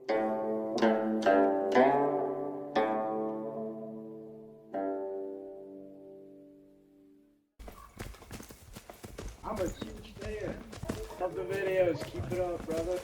I'm a huge fan of the videos. Keep it up, brother.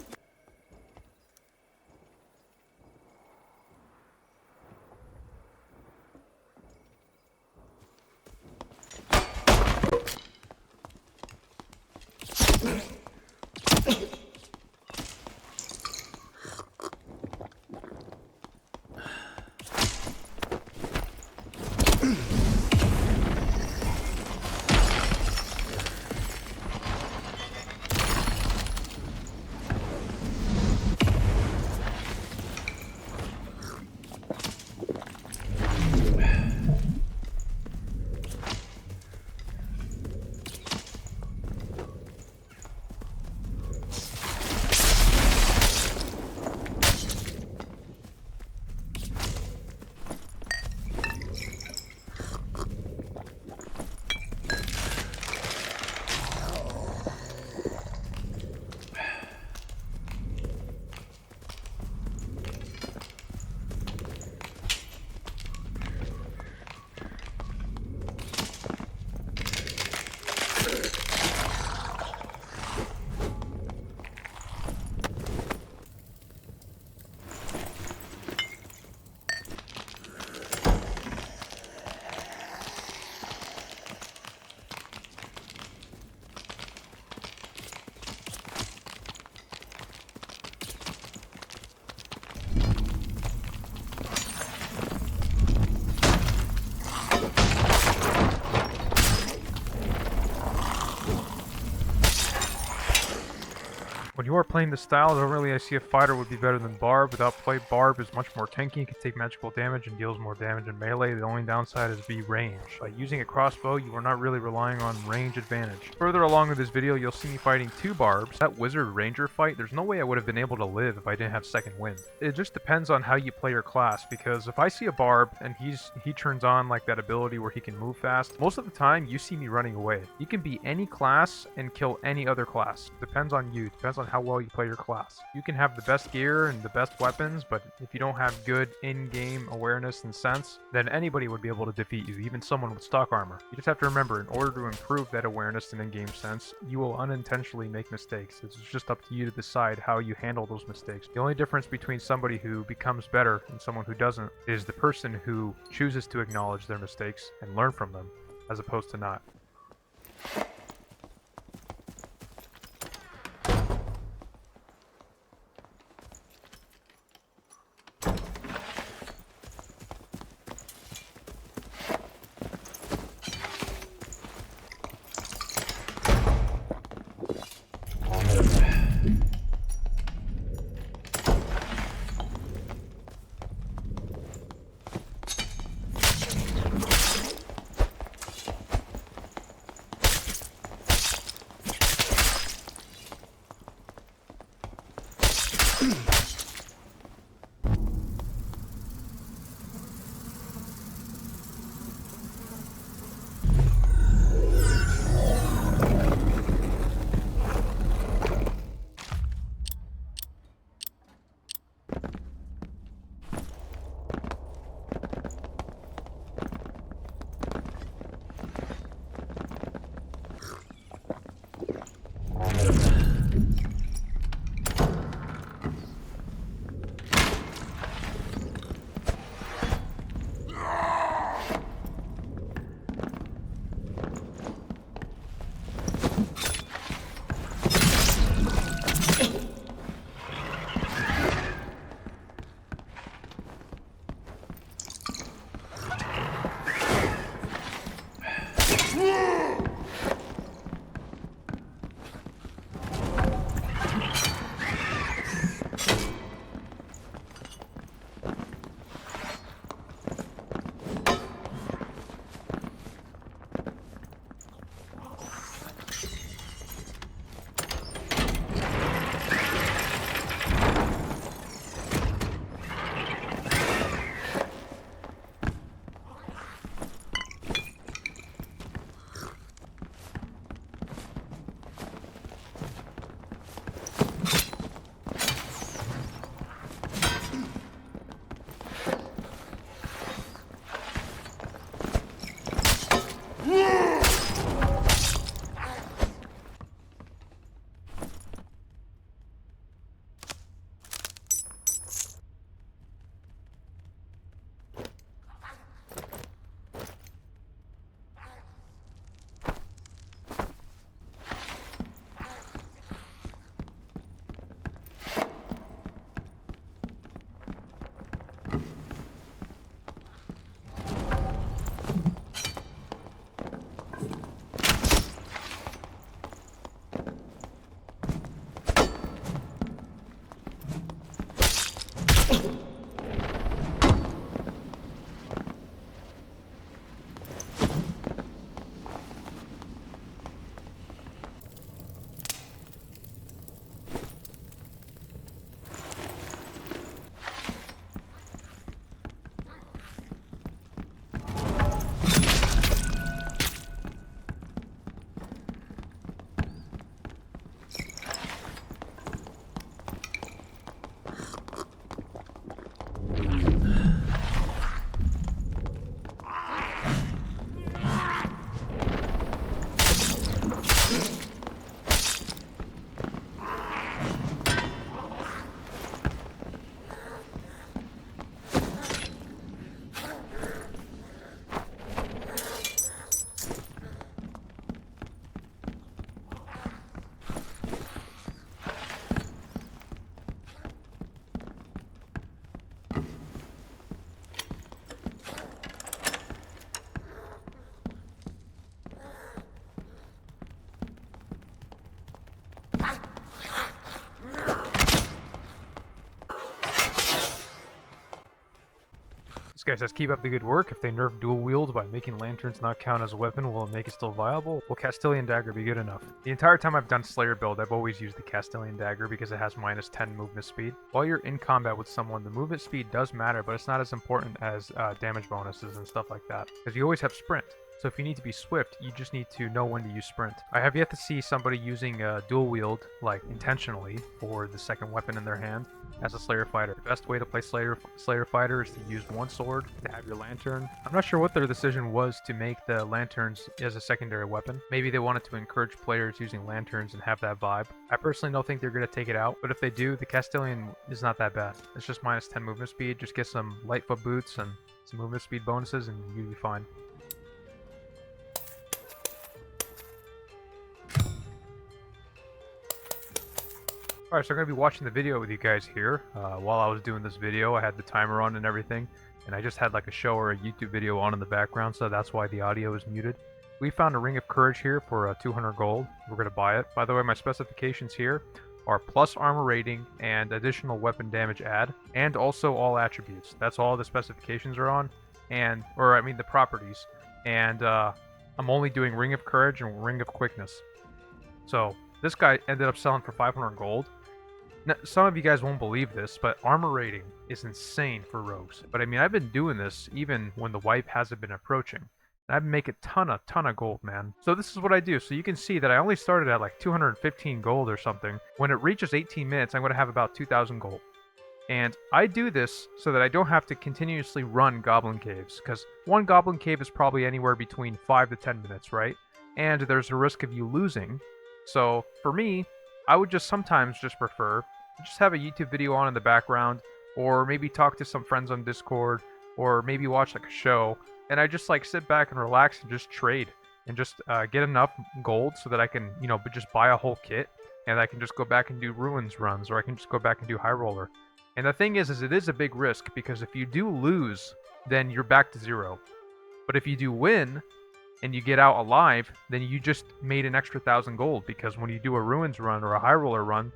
When you are playing the style, normally I see a fighter would be better than Barb. Without play, Barb is much more tanky, can take magical damage, and deals more damage in melee. The only downside is be range. By using a crossbow, you are not really relying on range advantage. Further along in this video, you'll see me fighting two Barbs. That Wizard Ranger fight, there's no way I would have been able to live if I didn't have second wind. It just depends on how you play your class, because if I see a Barb and he turns on like that ability where he can move fast, most of the time you see me running away. You can be any class and kill any other class. Depends on you. Depends on how well you play your class. You can have the best gear and the best weapons, but if you don't have good in-game awareness and sense, then anybody would be able to defeat you, even someone with stock armor. You just have to remember, in order to improve that awareness and in-game sense, you will unintentionally make mistakes. It's just up to you to decide how you handle those mistakes. The only difference between somebody who becomes better and someone who doesn't is the person who chooses to acknowledge their mistakes and learn from them, as opposed to not. This guy says, keep up the good work. If they nerf dual wield by making lanterns not count as a weapon, will it make it still viable? Will Castilian Dagger be good enough? The entire time I've done Slayer build, I've always used the Castilian Dagger because it has minus 10 movement speed. While you're in combat with someone, the movement speed does matter, but it's not as important as damage bonuses and stuff like that, because you always have sprint. So if you need to be swift, you just need to know when to use sprint. I have yet to see somebody using dual wield, like intentionally, for the second weapon in their hand as a Slayer fighter. The best way to play Slayer fighter is to use one sword, to have your lantern. I'm not sure what their decision was to make the lanterns as a secondary weapon. Maybe they wanted to encourage players using lanterns and have that vibe. I personally don't think they're going to take it out, but if they do, the Castilian is not that bad. It's just minus 10 movement speed. Just get some light foot boots and some movement speed bonuses and you'll be fine. Alright, so I'm going to be watching the video with you guys here. While I was doing this video, I had the timer on and everything, and I just had like a show or a YouTube video on in the background, so that's why the audio is muted. We found a Ring of Courage here for 200 gold. We're going to buy it. By the way, my specifications here are plus armor rating and additional weapon damage add, and also all attributes. That's all the specifications are on, the properties. And I'm only doing Ring of Courage and Ring of Quickness. So this guy ended up selling for 500 gold. Now, some of you guys won't believe this, but armor rating is insane for rogues. But I mean, I've been doing this even when the wipe hasn't been approaching. And I've been making a ton of gold, man. So this is what I do. So you can see that I only started at like 215 gold or something. When it reaches 18 minutes, I'm going to have about 2,000 gold. And I do this so that I don't have to continuously run Goblin Caves, because one Goblin Cave is probably anywhere between 5 to 10 minutes, right? And there's a risk of you losing. So for me, I would just sometimes just prefer just have a YouTube video on in the background, or maybe talk to some friends on Discord, or maybe watch like a show, and I just like sit back and relax and just trade and just get enough gold so that I can, just buy a whole kit, and I can just go back and do ruins runs, or I can just go back and do high roller. And the thing is it is a big risk, because if you do lose, then you're back to zero. But if you do win, and you get out alive, then you just made an extra 1,000 gold, because when you do a ruins run or a high roller run,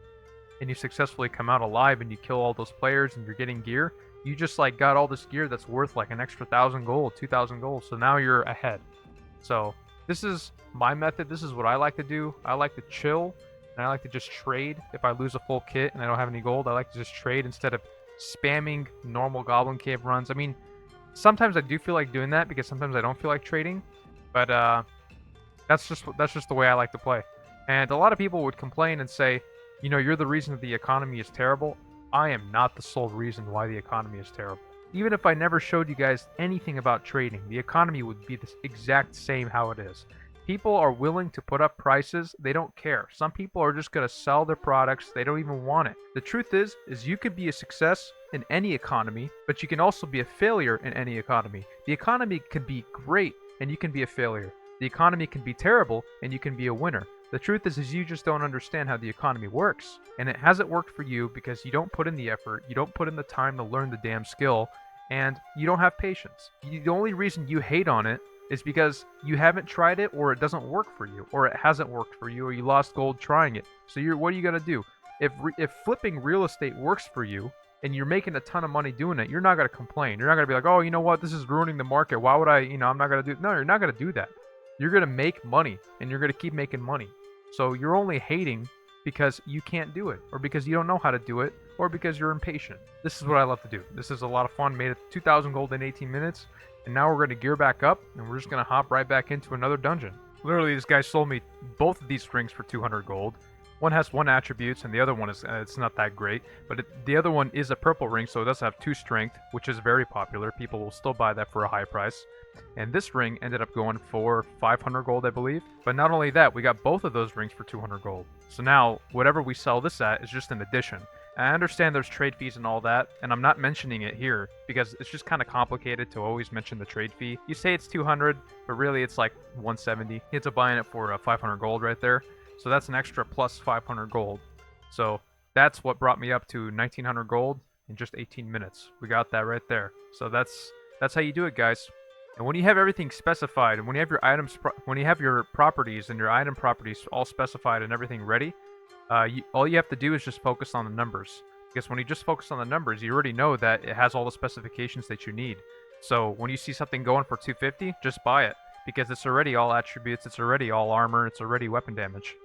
and you successfully come out alive and you kill all those players and you're getting gear, you just like got all this gear that's worth like an extra 1,000 gold, 2,000 gold, so now you're ahead. So this is my method. This is what I like to do. I like to chill, and I like to just trade. If I lose a full kit and I don't have any gold, I like to just trade instead of spamming normal Goblin Cave runs. I mean, sometimes I do feel like doing that, because sometimes I don't feel like trading. But that's just the way I like to play. And a lot of people would complain and say, you're the reason that the economy is terrible. I am not the sole reason why the economy is terrible. Even if I never showed you guys anything about trading, the economy would be the exact same how it is. People are willing to put up prices. They don't care. Some people are just going to sell their products. They don't even want it. The truth is you could be a success in any economy, but you can also be a failure in any economy. The economy can be great, and you can be a failure. The economy can be terrible, and you can be a winner. The truth is you just don't understand how the economy works. And it hasn't worked for you because you don't put in the effort, you don't put in the time to learn the damn skill, and you don't have patience. The only reason you hate on it is because you haven't tried it, or it doesn't work for you, or it hasn't worked for you, or you lost gold trying it. So what are you going to do? If flipping real estate works for you, and you're making a ton of money doing it, you're not going to complain. You're not going to be like, oh, you know what, this is ruining the market. Why would I, I'm not going to do. No, you're not going to do that. You're going to make money, and you're going to keep making money. So you're only hating because you can't do it, or because you don't know how to do it, or because you're impatient. This is what I love to do. This is a lot of fun. Made it 2,000 gold in 18 minutes, and now we're going to gear back up, and we're just going to hop right back into another dungeon. Literally, this guy sold me both of these rings for 200 gold. One has 1 attributes, and the other one is it's not that great. But the other one is a purple ring, so it does have 2 strength, which is very popular. People will still buy that for a high price. And this ring ended up going for 500 gold, I believe. But not only that, we got both of those rings for 200 gold. So now, whatever we sell this at is just an addition. And I understand there's trade fees and all that, and I'm not mentioning it here because it's just kind of complicated to always mention the trade fee. You say it's 200, but really it's like 170. It's a buying it for 500 gold right there. So that's an extra plus 500 gold. So that's what brought me up to 1900 gold in just 18 minutes. We got that right there. So that's how you do it, guys. And when you have everything specified, and when you have your items, when you have your properties and your item properties all specified and everything ready, all you have to do is just focus on the numbers. Because when you just focus on the numbers, you already know that it has all the specifications that you need. So when you see something going for 250, just buy it. Because it's already all attributes, it's already all armor, it's already weapon damage.